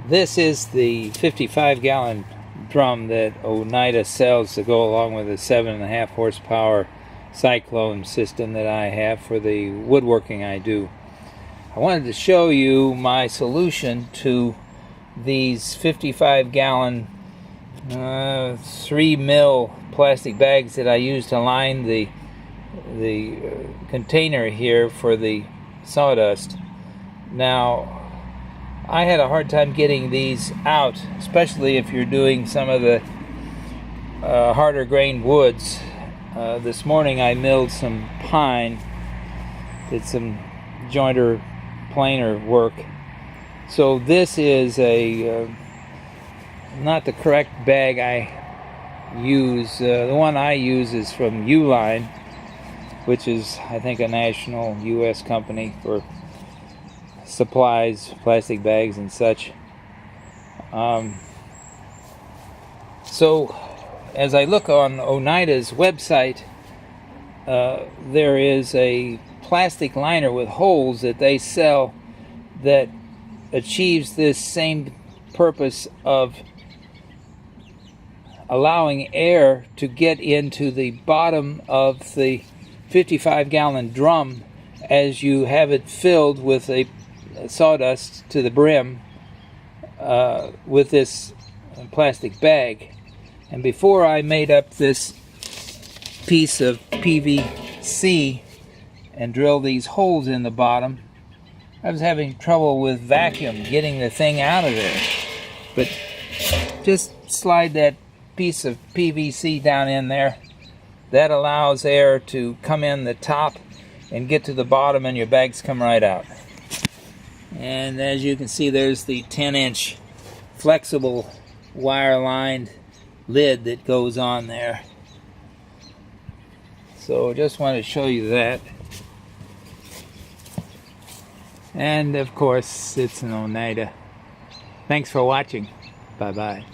This is the 55-gallon drum that Oneida sells to go along with the 7.5 horsepower cyclone system that I have for the woodworking I do. I wanted to show you my solution to these 55-gallon 3 mil plastic bags that I use to line the container here for the sawdust. Now, I had a hard time getting these out, especially if you're doing some of the harder grained woods. This morning I milled some pine, did some jointer planer work. So this is a not the correct bag I use. The one I use is from Uline, which is, I think, a national U.S. company for supplies, plastic bags and such. So as I look on Oneida's website, there is a plastic liner with holes that they sell that achieves this same purpose of allowing air to get into the bottom of the 55-gallon drum as you have it filled with a sawdust to the brim with this plastic bag. And before I made up this piece of PVC and drilled these holes in the bottom, I was having trouble with vacuum getting the thing out of there. But just slide that piece of PVC down in there. That allows air to come in the top and get to the bottom, and your bags come right out. And as you can see, there's the 10-inch flexible wire-lined lid that goes on there. So just wanted to show you that. And of course, it's an Oneida. Thanks for watching. Bye-bye.